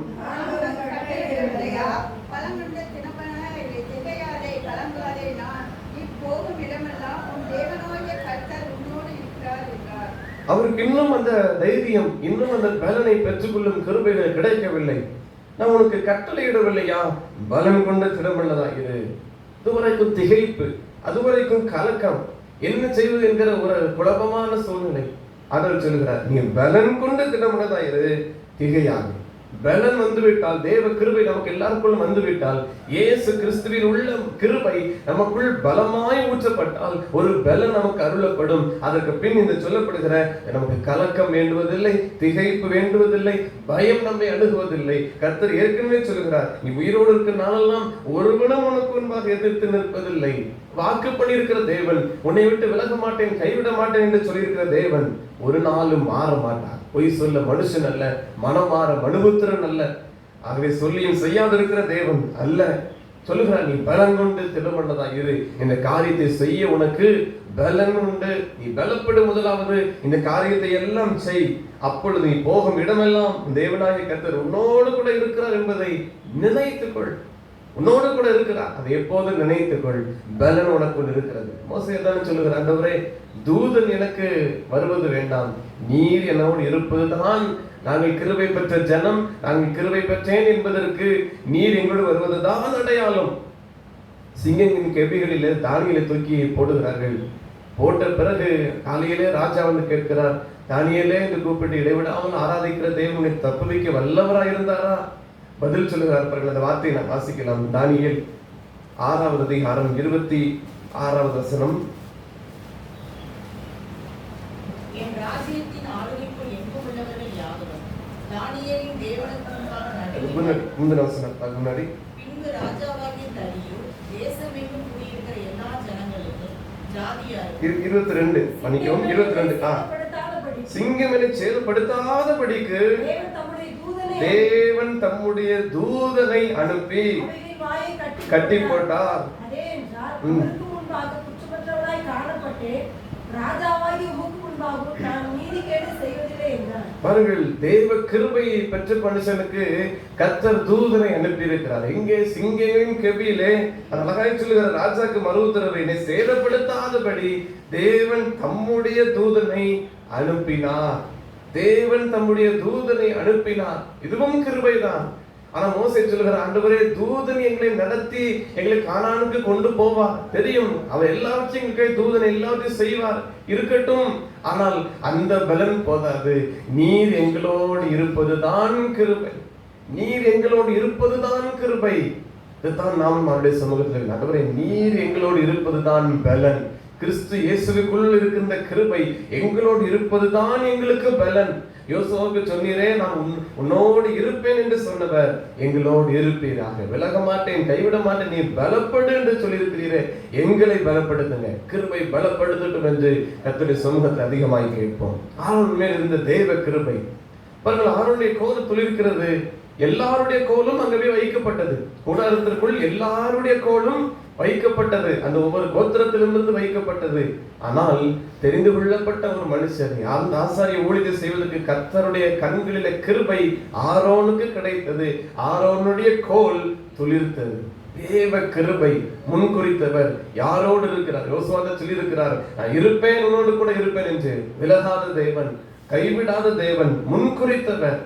அவருக்கு இன்னும் அந்த தைரியம், இன்னும் அந்த பலனை பெற்றுக்கொள்ளும் கிருபைகள் கிடைக்கவில்லை. நான் உனக்கு கட்டளையிடவில்லையா, பலன் கொண்ட திடமனதா இரு. அதுவரைக்கும் திகைப்பு, அதுவரைக்கும் கலக்கம், என்ன செய்வது என்கிற ஒரு குழப்பமான சூழ்நிலை. ஆண்டவர் சொல்கிறார், நீ பலன் கொண்டு திடமனதா இரு, திகையாது. பலன் வந்துவிட்டால், தேவ கிருபை நமக்கு எல்லாருக்குள்ளும் வந்துவிட்டால், இயேசு கிறிஸ்துவின் உள்ள கிருபை நமக்குள் பலமாய் ஊற்றப்பட்டால் ஒரு பலன் நமக்கு அருளப்படும். அதற்கு பின் இந்த சொல்லப்படுகிற நமக்கு கலக்கம் வேண்டுவதில்லை, திகைப்பு வேண்டுவதில்லை, பயம் நம்மை அணுகுவதில்லை. கர்த்தர் ஏற்கனவே சொல்லுகிறார், நீ உயிரோடு இருக்கிற நாளெல்லாம் ஒருவனும் உனக்கு முன்பாக எதிர்த்து நிற்பதில்லை. வாக்கு பண்ணியிருக்கிற தேவன், உன்னை விட்டு விலக மாட்டேன், கைவிட மாட்டேன் என்று சொல்லியிருக்கிற தேவன் ஒரு நாளும் மாற மாட்டார். பொய் சொல்ல மனுஷன் அல்ல, மனம் மாற மனுபுத்திரன் அல்ல. ஆகவே சொல்லியும் செய்யாதிருக்கிற தேவன் அல்ல. சொல்லுகிறார், நீ பலன் கொண்டு திடமண்டதா இரு, இந்த காரியத்தை செய்ய உனக்கு பலன் உண்டு. நீ பலப்படும், முதலாவது இந்த காரியத்தை எல்லாம் செய். அப்பொழுது நீ போகும் இடமெல்லாம் தேவனாகிய கர்த்தர் உன்னோடு கூட இருக்கிறார் என்பதை நினைத்துக்கொள். உன்னோடு கூட இருக்கிறார், அதை எப்போது நினைத்துக்கொள். பலன் உனக்குள் இருக்கிறது. மோசே தான் சொல்லுகிறார், ஆண்டவரே, தூதன் எனக்கு வருவது வேண்டாம், நீர் என்னோடு இருப்பதுதான். நாங்கள் கிருபை பெற்ற ஜனம், நாங்கள் கிருபை பெற்றேன் என்பதற்கு நீர் எங்களோடு வருவதுதான் அடையாளம். சிங்கங்களின் கெபிகளிலே தானியேலை தூக்கி போடுகிறார்கள். போட்ட பிறகு காலையிலே ராஜா வந்து கேட்கிறார், தானியேலே என்று கூப்பிட்டு இடைவிடாமல் ஆராதிக்கிற தேவனை தப்புவிக்க வல்லவராக இருந்தாரா? பதில் சொல்லுகிறார். அந்த வார்த்தையை நாம் வாசிக்கலாம். தானியேல் 6வது அதிகாரம் 26வது வசனம். முந்தின வசனம் முன்னாடி. பின்பு ராஜாவாகிய தரியு தேசமெங்கும் குடியிருக்கிற எல்லா ஜனங்களுக்கும் ஜாதியாருக்கும் 22 மன்னிக்கவும் 22 சிங்கம் என சேதப்படுத்தாதபடிக்கு தேவன் தம்முடைய தூதனை அனுப்பி கட்டி போட்டார். பாருங்கள், தேவ கிருபையை பெற்ற மனுஷனுக்கு கர்த்தர் தூதனை அனுப்பி இருக்கிறார். எங்கே? சிங்கங்களின் கெபியிலே. அழகாய் சொல்லுகிற ராஜாக்கு மறு உத்தரவை சேதப்படுத்தாதபடி தேவன் தம்முடைய தூதனை அனுப்பினார். தேவன் தம்முடைய தூதனை அனுப்பினார். இதுவும் கிருபைதான். ஆனா மோசே சொல்லுகிற, ஆண்டவரே, தூதன் எங்களை நடத்தி எங்களை கானானுக்கு கொண்டு போவார். தெரியும், அவர் எல்லாவற்றையும் தூதனை எல்லாவற்றையும் செய்வார், இருக்கட்டும். ஆனால் அந்த பலன் போதாது. நீர் எங்களோடு இருப்பதுதான் கிருபை. நீர் எங்களோடு இருப்பதுதான் கிருபை. இதுதான் நாம் அவருடைய சமூகத்தில், ஆண்டவரே, நீர் எங்களோடு இருப்பதுதான் பலன். கிறிஸ்து இயேசுவுக்குள் இருக்கின்ற கிருபை எங்களோடு இருப்பதுதான் எங்களுக்கு பலன். யோசுவாவுக்கு சொன்னீரே, நான் உன்னோடு இருப்பேன் என்று சொன்னவர் எங்களோடு இருப்பீராக, விலக மாட்டேன், கைவிட மாட்டேன், நீ பலப்படு என்று சொல்லியிருக்கிறீரே, எங்களை பலப்படுத்துங்க, கிருபை பலப்படுத்தட்டும் என்று கர்த்தருடைய சமூகத்தை அதிகமாய் கேட்போம். ஆரோன் மேல் இருந்த தேவ கிருபை பாருங்கள். ஆரோனுடைய கோல் துளிர்க்கிறது. எல்லாருடைய கோலும் அங்கவே வைக்கப்பட்டது. கூடாரத்திற்குள் எல்லாருடைய கோலும் வைக்கப்பட்டது. அந்த ஒவ்வொரு கோத்திரத்திலிருந்து வைக்கப்பட்டது. ஆனால் தெரிந்து கொள்ளப்பட்ட ஒரு மனுஷன், அந்த ஆசாரிய ஊழியத்தை செய்வதற்கு கர்த்தருடைய கண்களிலே கிருபை ஆரோனுக்கு கிடைத்தது. ஆரோனுடைய கோல் துளிர்த்தது. தேவ கிருபை முன்குறித்தவர் யாரோடு இருக்கிறார்? யோசுவா சொல்லி இருக்கிறார், நான் இருப்பேன், உன்னோடு கூட இருப்பேன் என்று. விலகாத தேவன், கைவிடாத தேவன், முன்குறித்தவர்.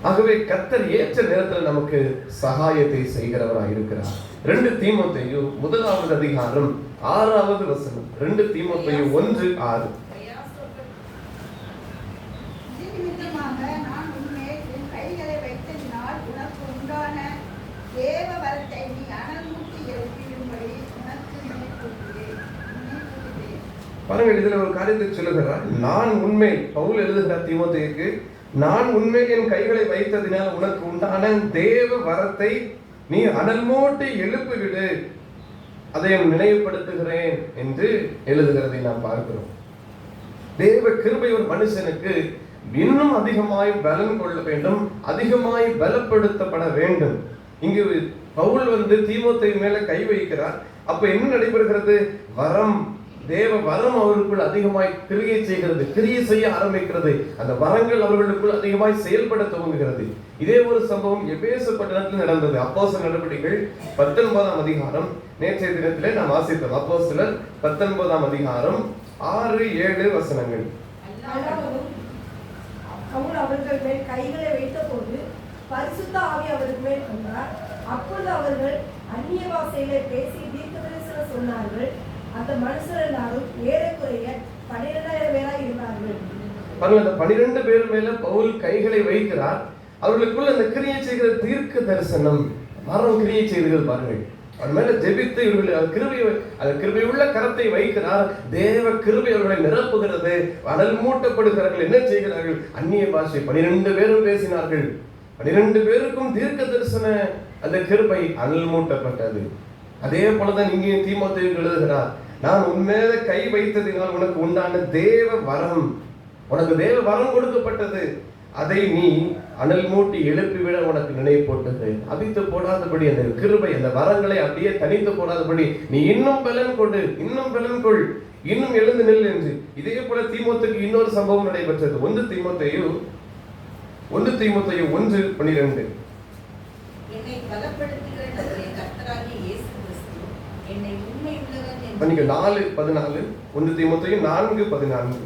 ஆகவே கர்த்தர் ஏற்ற நேரத்தில் நமக்கு சகாயத்தை செய்கிறவராக இருக்கிறார். 2 தீமோத்தேயு 1வது அதிகாரம் 6வது வசனம். 2 தீமோத்தேயு 1:6. பாருங்கள், இதுல ஒரு காரியத்தை சொல்லுகிறார். நான் உண்மை, பவுல் எழுதுகிறார் தீமோத்தேயுக்கு, நான் உண்மையில் என் கைகளை வைத்ததினால் உனக்கு உண்டான தேவ வரத்தை நீ அனல் மூட்டி எழுப்பிவிடு, அதை நினைவுபடுத்துகிறேன் என்று எழுதுகிறதை நாம் பார்க்கிறோம். தேவ கிருபை ஒரு மனுஷனுக்கு இன்னும் அதிகமாய் பலன் கொள்ள வேண்டும், அதிகமாய் பலப்படுத்தப்பட வேண்டும். இங்கு பவுல் தீமோத்தேயு மேல கை வைக்கிறார். அப்ப என்ன நடைபெறுகிறது? வரம், தேவ வரம் அவர்களுக்குள் அதிகமாய் கிரியை செய்கிறது, கிரியை செய்ய ஆரம்பிக்கிறது. அந்த வரங்கள் அவர்களுக்குள் அதிகமாய் செயல்பட துவங்குகிறது. இதே ஒரு சம்பவம் எபேசு பட்டணத்தில் நடந்தது. அப்போஸ்தலர் நடவடிக்கைகள் 19ஆம் அதிகாரம், நேற்றைய தினத்திலே நாம் வாசித்தோம். அப்போஸ்தலர் 19ஆம் அதிகாரம் 6-7 வசனங்கள். அவர்கள் மேல் கைகளை வைத்த போது பரிசுத்த ஆவி அவர்கள் மேல் வந்தார். அப்பொழுது அவர்கள் அந்நிய பாஷைகளை பேசி தீர்க்கதரிசனம் சொன்னார்கள். அந்த மனுஷர் எல்லாரும் ஏறக்குறைய 12,000 பேராக இருந்தார்கள். பாருங்க, அந்த 12 பேர் மேல பவுல் கைகளை வைக்கிறார். அவர்களுக்குள்ள அந்த கிரியை செய்கிற தீர்க்க தரிசனம் மரம் கிரியை செய்கிறது பாருங்கள். அவர் மேல ஜெபித்து இவர்கள் கிருபை உள்ள கரத்தை வைக்கிறார். தேவ கிருபை அவர்களை நிரப்புகிறது. அனல் மூட்டப்படுகிறார்கள். என்ன செய்கிறார்கள்? அந்நிய பாஷை 12 பேரும் பேசினார்கள். 12 பேருக்கும் தீர்க்க தரிசன அந்த கிருபை அனல் மூட்டப்பட்டது. அதே போலதான் இங்கே தீமோத்தேயுவுக்கு எழுதுகிறார், நான் உன்மேல கை வைத்ததினால் உனக்கு உண்டான தேவ வரம், உனக்கு தேவ வரம் கொடுக்கப்பட்டது. அதை நீ அனல் மூட்டி எழுப்பிவிட உனக்கு நினைவு போட்டுகிறேன். அவித்து போடாதபடி அந்த கிருபை அந்த வரங்களை அப்படியே தனித்து போடாதபடி நீ இன்னும் பலன் கொண்டு, இன்னும் பலன் கொள், இன்னும் எழுந்து நில் என்று. இதே போல தீமோத்தேயுக்கு இன்னொரு சம்பவம் நடைபெற்றது. 1 தீமோத்தேயு 1:12 என்னை பலப்படுத்துகிற நம்முடைய கர்த்தராகிய இயேசு கிறிஸ்து என்னை உண்மை உள்ளவன் என்று 4:14 1 தீமோத்தேயு 4:14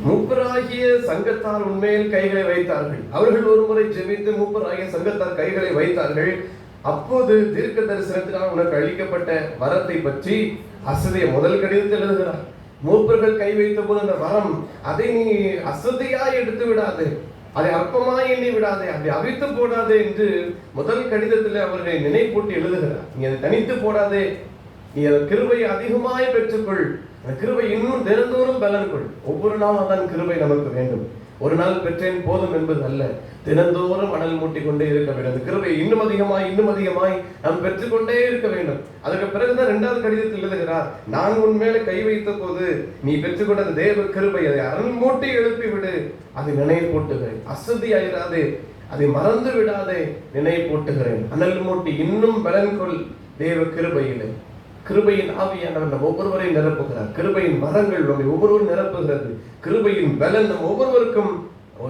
மூப்பராகிய சங்கத்தார் உண்மையில் கைகளை வைத்தார்கள். அவர்கள் ஒருமுறை ஜெபித்து மூப்பராகிய சங்கத்தார் கைகளை வைத்தார்கள். அப்போது தீர்க்க தரிசனத்தினால் உனக்கு அளிக்கப்பட்ட வரத்தை பற்றி அசதிய முதல் கடிதத்தில் எழுதுகிறார். மூப்பர்கள் கை வைத்த போது அந்த வரம், அதை நீ அசதியாய் எடுத்து விடாது, அதை அற்பமாய் எண்ணி விடாதே, அப்படி அவித்து போடாதே என்று முதல் கடிதத்தில் அவர்களை நினைப்பூட்டி எழுதுகிறார். நீ அதை தனித்து போடாதே, நீ அந்த கிருபையை அதிகமாய் பெற்றுக்கொள், அந்த கிருபை இன்னும் தினந்தோறும் பலன் கொள். ஒவ்வொரு நாளும் அதான் கிருபை நமக்கு வேண்டும். ஒரு நாள் பெற்றேன் போதும் என்பது அல்ல, தினந்தோறும் அனல் மூட்டி கொண்டே இருக்க வேண்டும். அந்த கிருபை இன்னும் அதிகமாய் நாம் பெற்றுக்கொண்டே இருக்க வேண்டும். அதுக்கு பிறகுதான் 2வது கடிதத்தில் எழுதுகிறார், நான் உன் மேல கை வைத்த போது நீ பெற்றுக்கொண்ட அந்த தேவ கிருபை, அதை அனல் மூட்டி எழுப்பி விடு, அதை நினைவு போட்டுகிறேன். அசதி ஆயிராதே, அதை மறந்து விடாதே, நினைவு போட்டுகிறேன். அனல் மூட்டி இன்னும் பலன் கொள் தேவ கிருபையிலே. கிருபையின் ஆவியானவர் நம் ஒவ்வொருவரையும் நிரப்புகிறார். கிருபையின் மரங்கள் நம்மை ஒவ்வொருவரும் நிரப்புகிறது. கிருபையின் பலன் நம் ஒவ்வொருவருக்கும்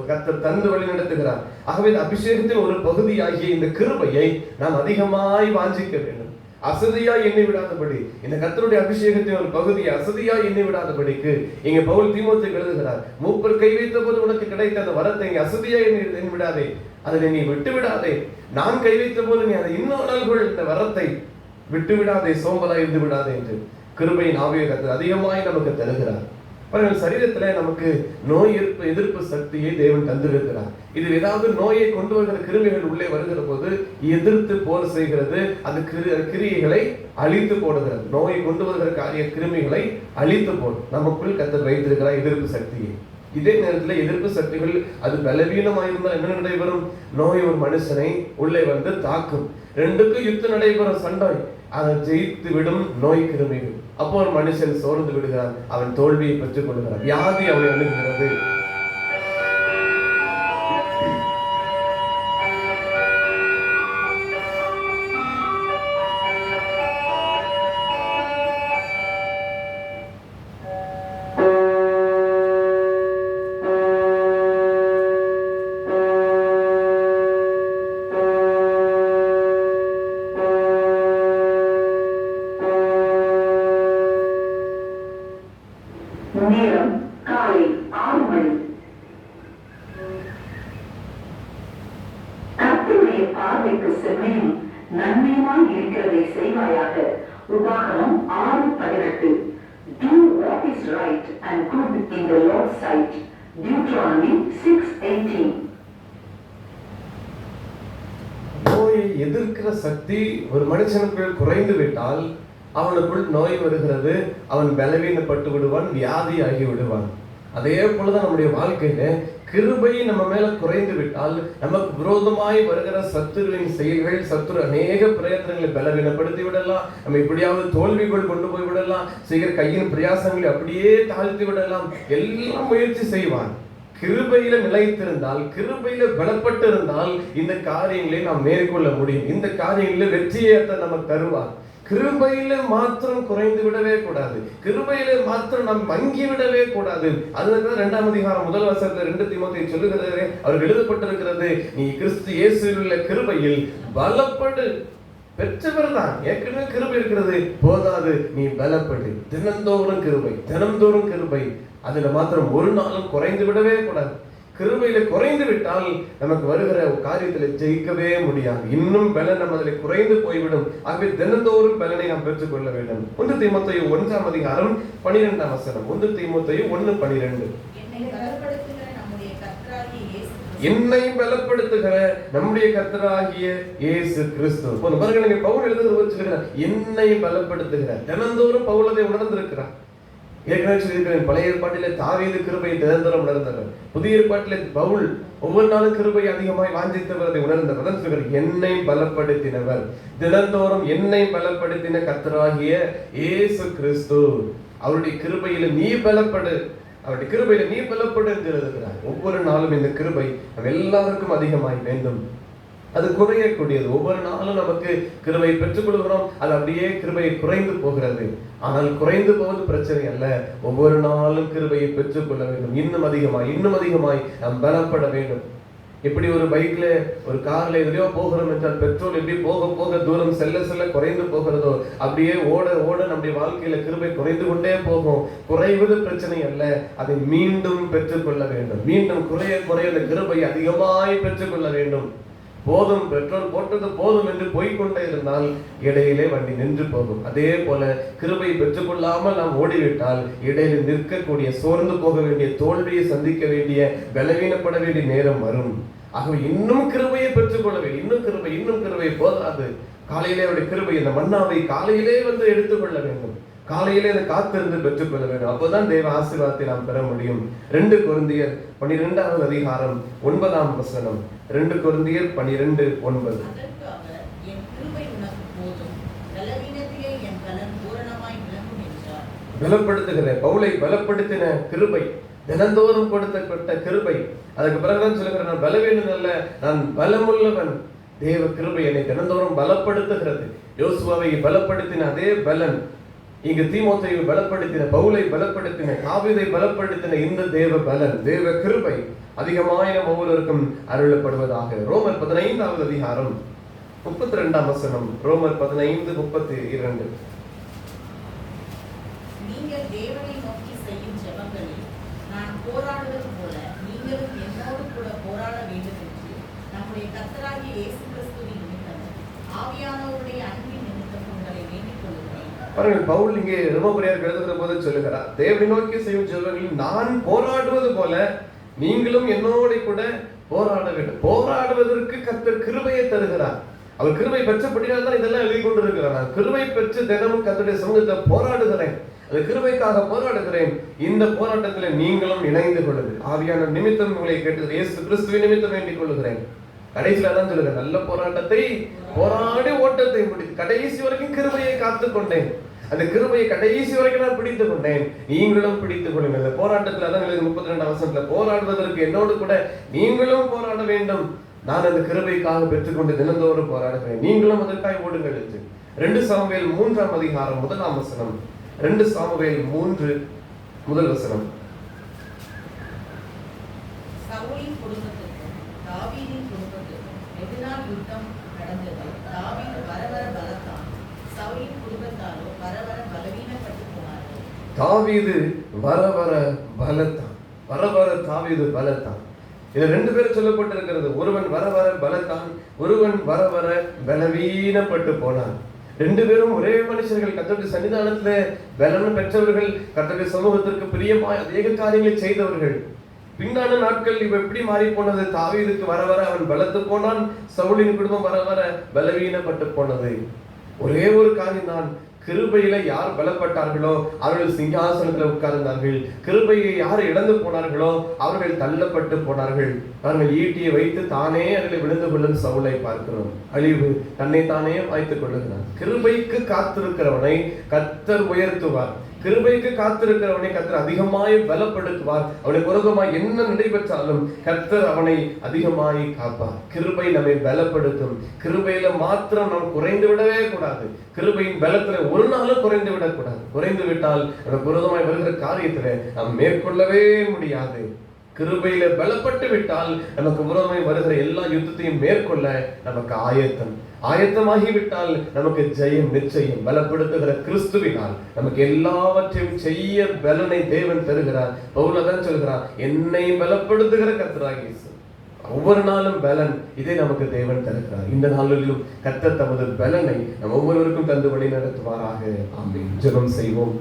கர்த்தர் தந்து வழி நடத்துகிறார். ஆகவே அபிஷேகத்தின் ஒரு பகுதியாகிய இந்த கிருபையை நாம் அதிகமாய் வாஞ்சிக்க வேண்டும். அசதியாய் எண்ணி விடாதபடி, இந்த கர்த்தருடைய அபிஷேகத்தின் ஒரு பகுதியை அசதியாய் எண்ணி விடாதபடிக்கு இங்க பவுல் தீமோத்தேயுக்கு எழுதுகிறார், மூப்பர் கை வைத்த போது உனக்கு கிடைத்த அந்த வரத்தை இங்க அசதியாய் எண்ணி விடாதே, அதை நீ விட்டு விடாதே. நான் கை வைத்த போது நீ அதை இன்னும் அனல்கொள், இந்த வரத்தை விட்டு விடாதே, சோம்பலாய் இருந்து விடாதே என்று கிருபையின் ஆவியை கர்த்தர் அதிகமாய் நமக்கு தருகிறார். பாருங்கள், சரீரத்துல நமக்கு நோய் எதிர்ப்பு சக்தியை தேவன் தந்திருக்கிறார். இது ஏதாவது நோயை கொண்டு வருகிற கிருமிகள் உள்ளே வருகிற போது எதிர்த்து போர் செய்கிறது, அது கிரியைகளை அழித்து போடுகிறது. நோயை கொண்டு வருகிற காரிய கிருமிகளை அழித்து போடும் நமக்குள் கர்த்தர் வைத்திருக்கிறார் எதிர்ப்பு சக்தியை. இதே நேரத்தில் எதிர்ப்பு சக்திகள் அது பலவீனமாயிருந்தால் என்ன நடைபெறும்? நோய் ஒரு மனுஷனை உள்ளே வந்து தாக்கும். 2க்கும் யுத்தம் நடைபெறும், சண்டை, அதை ஜெயித்து விடும் நோய் கிருமிகள். அப்போ ஒரு மனுஷன் சோர்ந்து விடுகிறான், அவன் தோல்வியை பெற்றுக் கொள்கிறான், வியாதி அவனை அணுகுகிறது. நேரம் காலை 6 மணி. கர்த்தருடைய பார்வைக்கு செம்மையும் நன்மையுமாய் இருக்கிறதை செய்வாயாக. உபாகமம் 6:18. Do what is right and good in the Lord's sight. Deuteronomy 6:18. நோயை எதிர்க்கிற சக்தி ஒரு மனுஷனுக்குள் குறைந்து விட்டால் அவனுக்குள் நோய் வருகிறது, அவன் பலவீனப்பட்டு விடுவான், வியாதி ஆகி விடுவான். அதே போலதான் நம்முடைய வாழ்க்கையில கிருபை நம்ம மேல குறைந்து விட்டால் நமக்கு விரோதமாய் வருகிற சத்துருவின் செயல்கள், சத்துரு அநேக பிரயத்தனங்களை பலவீனப்படுத்தி விடலாம், நம்ம இப்படியாவது தோல்விகள் கொண்டு போய் விடலாம், செய்கிற கையின் பிரயாசங்களை அப்படியே தாழ்த்தி விடலாம், எல்லாம் முயற்சி செய்வான். கிருபையில நிலைத்திருந்தால், கிருபையில பலப்பட்டு இருந்தால் இந்த காரியங்களை நாம் மேற்கொள்ள முடியும். இந்த காரியங்களில் வெற்றியை நமக்கு தருவார். கிருபையில மாத்திரம் குறைந்து விடவே கூடாது, கிருபையில மாத்திரம் நாம் மங்கி விடவே கூடாது. அதுதான் 2ஆம் அதிகாரம் 1 வசனத்துல 2 தீமோத்தேயு சொல்லுகிறது, அவருக்கு எழுதப்பட்டிருக்கிறது, நீ கிறிஸ்து இயேசுவில் உள்ள கிருபையில் பலப்படு. பெற்றவர் தான், ஏற்கனவே கிருபை இருக்கிறது போதாது, நீ பலப்படு. தினந்தோறும் கிருபை, தினந்தோறும் கிருபை. அதுல மாத்திரம் ஒரு நாளும் குறைந்து விடவே கூடாது. கிருபையில குறைந்து விட்டால் நமக்கு வருகிற காரியத்தில் ஜெயிக்கவே முடியாது. இன்னும் பலன் நம்ம அதில் குறைந்து போய்விடும். ஆகவே தினந்தோறும் பலனை நாம் பெற்றுக்கொள்ள வேண்டும். 1 தீமோத்தேயு 1 12 வசனம். 1 தீமோத்தேயு 1:12. என்னை பலப்படுத்துகிற நம்முடைய கர்த்தராகிய இயேசு கிறிஸ்து. பாருங்க, பவுல் எழுதுகிறார், என்னை பலப்படுத்துகிற. தினந்தோறும் பவுல் அதை உணர்ந்திருக்கிறார். ஏற்கனவே சொல்லியிருக்கிறேன், பழைய ஏற்பாட்டிலே தாவீது கிருபை தினந்தோறும் உணர்ந்தவர். புதிய ஏற்பாட்டிலே பவுல் ஒவ்வொரு நாளும் கிருபை அதிகமாய் வாஞ்சித்தவர், அதை உணர்ந்தவர். என்னை பலப்படுத்தினவர், தினந்தோறும் என்னை பலப்படுத்தின கர்த்தராகிய இயேசு கிறிஸ்து. அவருடைய கிருபையில நீ பலப்படு, அவருடைய கிருபையில நீ பலப்படு என்று எழுதுகிறார். ஒவ்வொரு நாளும் இந்த கிருபை நம்ம எல்லாருக்கும் அதிகமாய் வேண்டும். அது குறையக்கூடியது. ஒவ்வொரு நாளும் நமக்கு கிருபை பெற்றுக் கொள்கிறோம், அது அப்படியே கிருபை குறைந்து போகிறது. ஆனால் குறைந்து போவது பிரச்சனை அல்ல. ஒவ்வொரு நாளும் கிருபையை பெற்றுக் கொள்ள வேண்டும். இன்னும் அதிகமாய் நாம் பலப்பட வேண்டும். எப்படி ஒரு பைக்ல ஒரு கார்ல எதிரையோ போகிறோம் என்றால் பெட்ரோல் எப்படி போக போக தூரம் செல்ல குறைந்து போகிறதோ, அப்படியே ஓட ஓட நம்முடைய வாழ்க்கையில கிருபை குறைந்து கொண்டே போகும். குறைவது பிரச்சனை அல்ல, அதை மீண்டும் பெற்றுக்கொள்ள வேண்டும். மீண்டும் குறைய அந்த கிருபை அதிகமாய் பெற்றுக்கொள்ள வேண்டும். போதும், பெட்ரோல் போட்டது போதும் என்று போய்கொண்டே இருந்தால் இடையிலே வண்டி நின்று போகும். அதே போல கிருபை பெற்றுக்கொள்ளாமல் நாம் ஓடிவிட்டால் இடையில நிற்கக்கூடிய, சோர்ந்து போக வேண்டிய, தோல்வியை சந்திக்க வேண்டிய, பலவீனப்பட வேண்டிய நேரம் வரும். ஆகவே இன்னும் கிருபையை பெற்றுக்கொள்ள வேண்டும். இன்னும் கிருபை போதாது. காலையிலே அவருடைய கிருபை, இந்த மன்னாவை காலையிலே வந்து எடுத்துக்கொள்ள வேண்டும். காலையிலே அதை காத்திருந்து பெற்றுக்கொள்ள வேண்டும். அப்போதான் தேவ ஆசீர்வாதத்தை நாம் பெற முடியும். 2 கொரிந்தியர் 12 9 வசனம். 2 கொரிந்தியர் 12:9. பலப்படுத்துகிற பவுலை பலப்படுத்தின கிருபை, தினந்தோறும் கொடுத்த கிருபை. அதுக்கு பிறகுதான் சொல்லுகிறேன், நான் பலவீனன் அல்ல, நான் பலமுள்ளவன். தேவ கிருபை என்னை தினந்தோறும் பலப்படுத்துகிறது. யோசுவாவை பலப்படுத்தின அதே பலன் இங்கு தீமோத்தேயுவை பலப்படுத்தின, பவுலை பலப்படுத்தின, தாவீதை பலப்படுத்தின இந்த தேவ பலன், தேவ கிருபை அதிகமாய் நம் ஒவ்வொருவருக்கும் அருளப்படுவதாக. ரோமர் 15 32 வசனம். ரோமர் 15:32. நீங்கள் தேவனை நோக்கி செய்யும் ஜெபங்களில் நான் போராடுவது போல நீங்களும் என்னோடு கூட போராட வேண்டும் என்று நம்முடைய கர்த்தராகிய இயேசு கிறிஸ்துவின் நிமித்தம் ஆவியானவருடைய அன்பின் நிமித்தம் உங்களை வேண்டிக் கொள்கிறேன். பாருங்கள், பவுல் இங்கே ரோமபுரியருக்கு எழுதுகிற போது சொல்லுகிறார், தேவனை நோக்கி செய்யும் ஜெபங்களில் நான் போராடுவது போல நீங்களும் என்னோட கூட போராட வேண்டும். போராடுவதற்கு கர்த்தர் கிருபையை தருகிறார். அவர் கிருபை பெற்றபடியால் தான் இதெல்லாம் எழுதி கொண்டிருக்கிறார். நான் கிருபை பெற்று தினமும் கர்த்தருடைய சமூகத்தை போராடுகிறேன், அந்த கிருபைக்காக போராடுகிறேன். இந்த போராட்டத்தில் நீங்களும் இணைந்து கொள்ளுங்கள். ஆவியான நிமித்தம் உங்களை கேட்டது, இயேசு கிறிஸ்துவின் நிமித்தம் வேண்டிக் கொள்ளுகிறேன். கடைசியில தான் சொல்லுங்க, நல்ல போராட்டத்தை போராடி ஓட்டத்தை முடித்து கடைசி வரைக்கும் கிருபையை காத்துக் கொண்டேன். அந்த கிருபையை கடைசி வரைக்கும் நான் பிடித்துக் கொண்டேன். நீங்களும் பிடித்துக் கொள்ளுங்கள். அந்த போராட்டத்தில் அதான் 32 வசனத்துல, போராடுவதற்கு என்னோடு கூட நீங்களும் போராட வேண்டும். நான் அந்த கிருபைக்காக பெற்றுக்கொண்டு தினந்தோறும் போராடுகிறேன், நீங்களும் அதற்காக ஓடுங்கள் என்று. 2 சாமுவேல் 3 1 வசனம். 2 சாமுவேல் 3 1 வசனம். சவுலின் குடும்பத்துக்கும் தாவீதின் குடும்பத்துக்கும் எதிரான யுத்தம் நடந்தது. தாவீது வர பலத்தான், சவுலின் குடும்பத்தாரோ வர பலவீனப்பட்டு போனார்கள். தாவீது வர தாவீது பலத்தான். இது 2 பேரும் சொல்லப்பட்டிருக்கிறது. ஒருவன் வர பலத்தான், ஒருவன் வர பலவீனப்பட்டு போனான். 2 பேரும் ஒரே மனுஷர்கள், கர்த்தருடைய சன்னிதானத்துல பலன் பெற்றவர்கள், கர்த்தருடைய சமூகத்திற்கு பிரியமாய் அநேக காரியங்களை செய்தவர்கள். பின்னான நாட்கள் இவ எப்படி மாறி போனது? தாவீதுக்கு வர அவன் பலத்து போனான், சவுலின் குடும்பம் வர பலவீனப்பட்டு போனது. ஒரே ஒரு காரியம் தான், கிருபையில யார் பலப்பட்டார்களோ அவர்கள் சிங்காசனத்தில் உட்கார்ந்தார்கள். கிருபையை யார் இழந்து போனார்களோ அவர்கள் தள்ளப்பட்டு போனார்கள். அவர்கள் ஈட்டியை வைத்து தானே அதில் விழுந்து கொள்ளும் சவுலை பார்க்கிறோம். அழிவு தன்னை தானே வாய்த்துக் கொள்ளுகிறான். கிருபைக்கு காத்திருக்கிறவனை கர்த்தர் உயர்த்துவார். கிருபைக்கு காத்திருக்கிறவனை கர்த்தர் அதிகமாய் பலப்படுத்துவார். அவனுக்கு விரோதமாய் என்ன நடைபெற்றாலும் கர்த்தர் அவனை அதிகமாய் காப்பார். கிருபை நம்மை பலப்படுத்தும். கிருபையில மாத்திரம் நாம் குறைந்து விடவே கூடாது. கிருபையின் பலத்துல ஒரு நாளும் குறைந்து விடக்கூடாது. குறைந்து விட்டால் நமக்கு விரோதமாய் வருகிற காரியத்துல நாம் மேற்கொள்ளவே முடியாது. கிருபையில பலப்பட்டு விட்டால் நமக்கு விரோதமாய் வருகிற எல்லா யுத்தத்தையும் மேற்கொள்ள நமக்கு ஆயத்தமாகிவிட்டால் நமக்கு ஜெயம் நிச்சயம். பலப்படுத்துகிற கிறிஸ்துவினால் நமக்கு எல்லாவற்றையும் செய்ய பலனை தேவன் தருகிறார். பவுல் தான் சொல்கிறார், என்னை பலப்படுத்துகிற கர்த்தராகிய இயேசு. ஒவ்வொரு நாளும் பலன் இதை நமக்கு தேவன் தருகிறார். இந்த நாளிலும் கர்த்தர் தமது பலனை நம் ஒவ்வொருவருக்கும் தந்து வழி நடத்துவாராக. ஆமென். ஜெபம் செய்வோம்.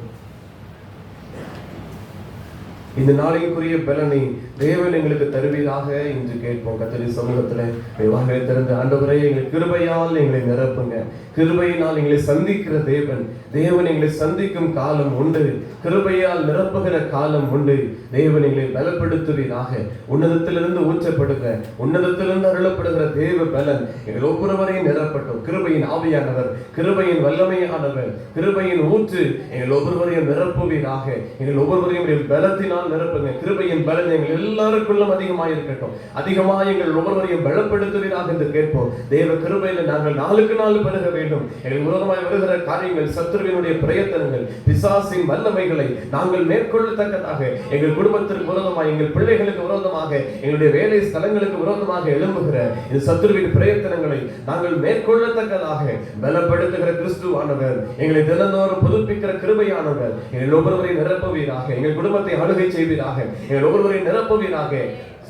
இந்த நாளைக்குரிய பலனை தேவன் எங்களுக்கு தருவீராக என்று கேட்போம். கர்த்தருடைய சமூகத்தில் வாயை திறந்து, ஆண்டவரே எங்கள் கிருபையால் எங்களை நிரப்புங்க. கிருபையினால் எங்களை சந்திக்கிற தேவன் எங்களை சந்திக்கும் காலம் உண்டு. கிருபையால் நிரப்புகிற காலம் உண்டு. தேவன் எங்களை பலப்படுத்துவீராக. உன்னதத்திலிருந்து ஊற்றப்படுக, உன்னதத்திலிருந்து அருளப்படுகிற தேவ பலன் எங்கள் ஒவ்வொருவரையும் நிரப்பட்டும். கிருபையின் ஆவியானவர், கிருபையின் வல்லமையானவர், கிருபையின் ஊற்று எங்கள் ஒவ்வொருவரையும் நிரப்புவீராக. எங்கள் ஒவ்வொருவரையும் பலத்தினால் நிரப்புங்க. கிருபையின் பலன் எங்கள் எல்லாருக்குள்ளும் அதிகமாக இருக்கட்டும். அதிகமாக எங்கள் ஒவ்வொருவரையும் பலப்படுத்துவீராக என்று கேட்போம். தேவ கிருபையில நாங்கள் நாளுக்கு நாள் பெருக வேண்டும். எங்கள் விரோதமாய் வருகிற காரியங்கள், சத்துருவினுடைய பிரயத்தனங்கள், பிசாசின் வல்லமைகளை நாங்கள் மேற்கொள்ளத்தக்கதாக, எங்கள் குடும்பத்திற்கு விரோதமாக, எங்கள் பிள்ளைகளுக்கு விரோதமாக, எங்களுடைய வேலை ஸ்தலங்களுக்கு விரோதமாக எழும்புகிற இந்த சத்துருவின் பிரயத்தனங்களை நாங்கள் மேற்கொள்ளத்தக்கதாக பலப்படுத்துகிற கிறிஸ்துவானவர், எங்களை தினந்தோறும் புதுப்பிக்கிற கிருபையானவர் எங்கள் ஒவ்வொருவரையும் நிரப்புவீராக. எங்கள் குடும்பத்தை ஆளுகை செய்வீராக. எங்கள் ஒவ்வொருவரையும் நிரப்புவீராக.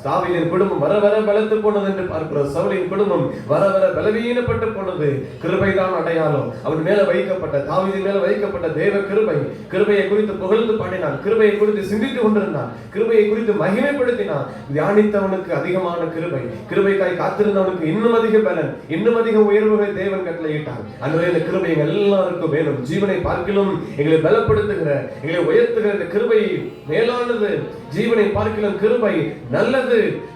தாவீதின் குடும்பம் வர வர பலத்து போனது என்று பார்க்கிறோம். சவுலின் குடும்பம் வர வர பலவீனப்பட்டு போனது. கிருபைதான் அடையாளம். அவன் மேல வைக்கப்பட்ட, தாவீதின் மேல வைக்கப்பட்ட தேவ கிருபை. கிருபையை குறித்து புகழ்ந்து பாடினான். கிருபையை குறித்து சிந்தித்துக் கொண்டிருந்தான். கிருபையை குறித்து மகிமைப்படுத்தினான். தியானித்தவனுக்கு அதிகமான கிருபை, கிருபைக்காய் காத்திருந்தவனுக்கு இன்னும் அதிக பலன், இன்னும் அதிக உயர்வுகளை தேவன் கட்டளையிட்டார். அந்த இந்த கிருபை எங்கள் எல்லாருக்கும் வேணும். ஜீவனை பார்க்கிலும் எங்களை பலப்படுத்துகிற, எங்களை உயர்த்துகிற இந்த கிருபை மேலானது. ஜீவனை பார்க்கிலும் கிருபை நல்லது.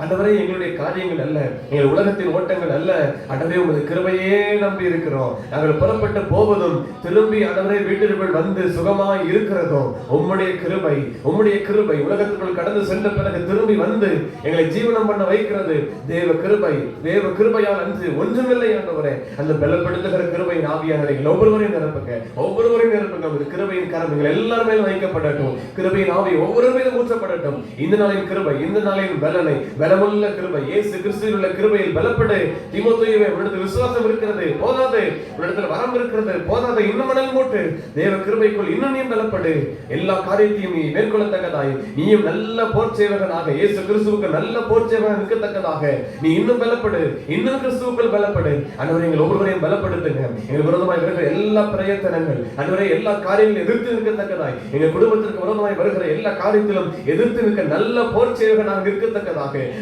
ஆண்டவரே, எங்களுடைய காரியங்கள் அல்ல, எங்கள் உலகத்தின் ஓட்டங்கள் அல்ல. ஆண்டவரே, உமது கிருபையே நம்பி இருக்கிறோம். நாங்கள் புறப்பட்டு போவதும் திரும்பி ஆண்டவரே வீட்டிற்குள் வந்து சுகமாய் இருக்கிறதும் உம்முடைய கிருபை. உம்முடைய கிருபை உலகத்துக்குள் கடந்து சென்ற பிறகு திரும்பி வந்து எங்களை ஜீவனம் பண்ண வைக்கிறது தேவ கிருபை. தேவ கிருபையால் அன்று ஒன்றுமில்லை ஆண்டவரே. அந்த பலப்படுத்துகிற கிருபையின் ஆவியானவரை ஒவ்வொருவரையும் நிரப்புங்க, ஒவ்வொருவரையும் நிரப்புங்க. ஒரு கிருபையின் கரம் எங்கள் எல்லார் மேலும் வைக்கப்படட்டும். கிருபையின் ஆவி ஒவ்வொரு மீதும் ஊற்றப்படட்டும். இந்த நாளின் கிருபை, இந்த நாளின் பலனை, பலமுள்ள கிருபை, இயேசு கிறிஸ்துவில் உள்ள கிருபையில் பலப்படு. தீமோத்தேயுவே, உன்னிடத்தில் விசுவாசம் இருக்கிறது போதாது, உன்னிடத்தில் வரம் இருக்கிறது போதாது, இன்னும் மணல் மூட்டு. தேவ கிருபைக்குள் இன்னும் நீ பலப்படு. எல்லா காரியத்தையும் நீ மேற்கொள்ளத்தக்கதாய், நீயும் நல்ல போர் சேவகனாக, இயேசு கிறிஸ்துவுக்கு நல்ல போர் சேவகனாக நிற்கத்தக்கதாக நீ இன்னும் பலப்படு, இன்னும் கிறிஸ்துவுக்குள் பலப்படு. ஆண்டவரே, எங்கள் ஒவ்வொருவரையும் பலப்படுத்துங்க. எங்கள் விரோதமாய் வருகிற எல்லா பிரயத்தனங்கள், ஆண்டவரே, எல்லா காரியங்களும் எதிர்த்து நிற்கத்தக்கதாய், எங்கள் குடும்பத்திற்கு விரோதமாய் வருகிற எல்லா காரியத்திலும் எதிர்த்து நிற்க நல்ல போர் சேவகனாக நிற்கத்தக்கதாக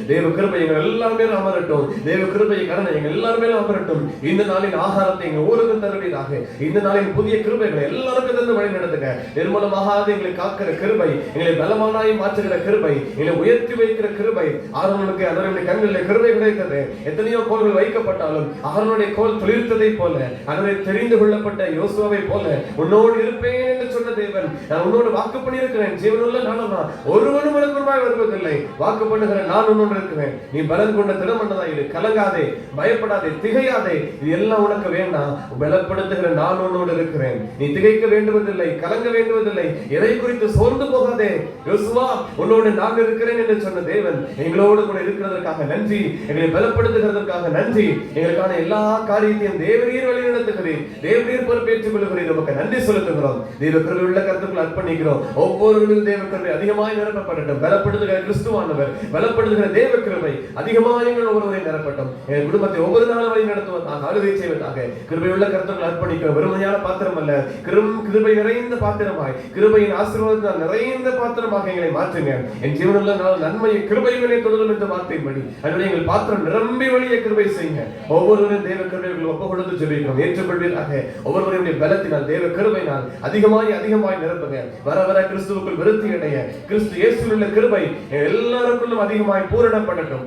தேவ கிருபை எங்கள் எல்லாருமே அமரட்டும். தேவ கிருபை கருணை எங்கள் எல்லாருமே அமரட்டும். இந்த நாளின் ஆகாரத்தை எங்கள் ஊருக்கு தருவீராக. இந்த நாளின் புதிய கிருபைகளை எல்லாருக்கும் தந்து வழி நடத்துங்க. நிர்மலமாக எங்களை காக்கிற கிருபை, எங்களை பலமானாய் மாற்றுகிற கிருபை, எங்களை உயர்த்தி வைக்கிற கிருபை. ஆரோனுக்கு அதனுடைய கண்களில் கிருபை கிடைத்தது. எத்தனையோ கோள்கள் வைக்கப்பட்டாலும் ஆரோனுடைய கோல் துளிர்த்ததை போல, அதனை தெரிந்து கொள்ளப்பட்ட யோசுவாவை போல உன்னோடு இருப்பேன் என்று சொன்ன தேவன், நான் உன்னோடு வாக்கு பண்ணியிருக்கிறேன். ஜீவனுள்ள நாளா ஒருவனும் மனக்குறமாய் வருவதில்லை. வாக்கு பண்ணுகிற நான் உன்னோடு இருக்கிறேன். நீ பலன் கொண்ட திடமண்டதாயிரு. கலங்காதே, பயப்படாதே, திகையாதே. இது எல்லாம் உனக்கு வேண்டாம். பலப்படுத்துகிற நான் உன்னோடு இருக்கிறேன். நீ திகைக்க வேண்டுவதில்லை, கலங்க வேண்டுவதில்லை. எதை குறித்து சோர்ந்து போகாதே. யோசுவா, உன்னோடு நான் இருக்கிறேன் என்று சொன்ன தேவன் எங்களோடு கூட இருக்கிறதற்காக நன்றி. எங்களை பலப்படுத்துகிறதற்காக நன்றி. எங்களுக்கான எல்லா காரியத்தையும் தேவரீர் வழி நடத்துகிறீர். தேவரீர் பொறுப்பேற்றுக் கொள்கிறீர். நமக்கு நன்றி செலுத்துகிறோம். தேவ கிருபை உள்ள கருத்துக்கள் அர்ப்பணிக்கிறோம். ஒவ்வொருவரும் தேவ கிருபை அதிகமாய் நிரப்பப்படட்டும். பலப்படுத்துகிற கிறிஸ்துவானவர், பலப்படுத்துகிற தேவ கிருபை அதிகமாக எங்கள் ஒவ்வொருவரை நிரப்பட்டும். எங்கள் குடும்பத்தை ஒவ்வொரு நாளும் வழி நடத்துவதாக, ஆளுகை செய்வதாக கிருபை உள்ள கருத்துக்கள் அர்ப்பணிக்கிறோம். வெறுமையான பாத்திரம் அல்ல, கிருபை நிறைந்த பாத்திரமாய், கிருபையின் ஆசீர்வாதத்தால் நிறைந்த பாத்திரமாக எங்களை மாற்றுங்க. என் ஜீவனுள்ள நாள் நன்மையை கிருபைகளை தொடரும் என்ற வார்த்தையின்படி அதனுடைய எங்கள் பாத்திரம் நிரம்பி வழியை கிருபை செய்யுங்க. ஒவ்வொருவரும் தேவ கிருபைகளை ஒப்பு கொடுத்து சொல்லிக்கிறோம். ஏற்றுக்கொள்வீராக. ஒவ்வொருவருடைய பலத்தினால், தேவ கிருபையினால் அதிகமாய் அதிகமாய் நிரப்புங்க. வர வர கிறிஸ்துவுக்குள் விருத்தி அடைய, கிறிஸ்து இயேசுவில் உள்ள கிருபை எல்லாருக்குள்ளும் அதிகமாய் பூரணப்படட்டும்.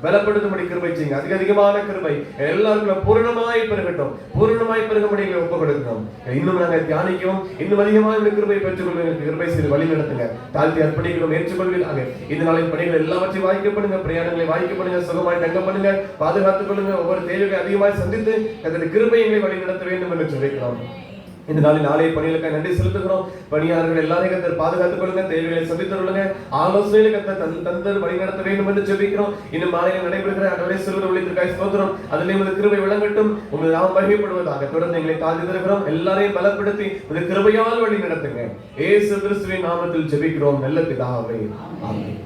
பலப்படுத்தும்படி கிருபை செய்யுங்க. அதிகமான கிருபை எல்லாருக்கும் பூரணமாய் பெருகட்டும். பூரணமாய் பெருகும்படி ஒப்பு கொடுக்கிறோம். இன்னும் நாங்கள் தியானிக்கவும், இன்னும் அதிகமாக கிருபை பெற்றுக்கொள்வதற்கு கிருபை செய்து வழி நடத்துங்க. தாழ்த்தி அர்ப்பணிக்கிறோம். ஏற்றுக்கொள்வீராக. இந்த நாளின் பணிகள் எல்லாவற்றையும் வாய்க்கப்படுங்க. பிரயாணங்களை வாய்க்கப்படுங்க. சுகமாய் தங்க பண்ணுங்க. பாதுகாத்துக் கொள்ளுங்க. ஒவ்வொரு தேவையை அதிகமாய் சந்தித்து அதற்கு கிருபை எங்களை வழி நடத்த வேண்டும் என்று சொல்லிக்கிறோம். இந்த நாளில் ஆலய பணிகளுக்கு நன்றி செலுத்துகிறோம். பணியாளர்கள் எல்லாரையும் கர்த்தர் பாதுகாத்துக் கொள்ளுங்க, தேவைகளை சந்தித்தருளுங்க, ஆலோசனைகளை கர்த்தர் தந்தர் வழி நடத்த வேண்டும் என்று ஜெபிக்கிறோம். இன்னும் மாலையில் நடைபெறுகிற அன்றைய சிறுவர் ஊழியத்திற்காக ஸ்தோத்திரம். அதிலே உமது கிருபை விளங்கட்டும், உமது நாமம் மகிமைப்படுவதாக. தொடர்ந்து எங்களை தாழ்த்தி தருகிறோம். எல்லாரையும் பலப்படுத்தி உமது கிருபையால் வழி நடத்துங்க. இயேசு கிறிஸ்துவின் நாமத்தில் ஜெபிக்கிறோம் நல்ல பிதாவே, ஆமென்.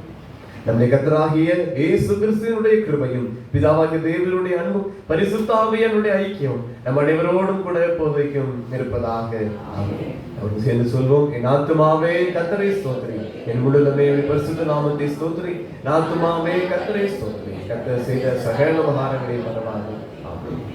நம்முடைய கர்த்தராகிய இயேசு கிறிஸ்துவினுடைய கிருபையும் பிதாவாகிய தேவனுடைய அன்பும் பரிசுத்த ஆவியானவருடைய ஐக்கியம் நம் அனைவரோடும் கூட எப்போதைக்கும் இருப்பதாக. ஆமென். அவர்கள் சேர்ந்து சொல்வோம், என் ஆத்துமாவே கர்த்தரை ஸ்தோத்திரி, என் முழுமே பரிசுத்த நாமத்தை ஸ்தோத்திரி, என் ஆத்துமாவே கர்த்தரை ஸ்தோத்திரி, கர்த்தர் செய்த சகல உபகாரங்களை மறவாதே. ஆமென்.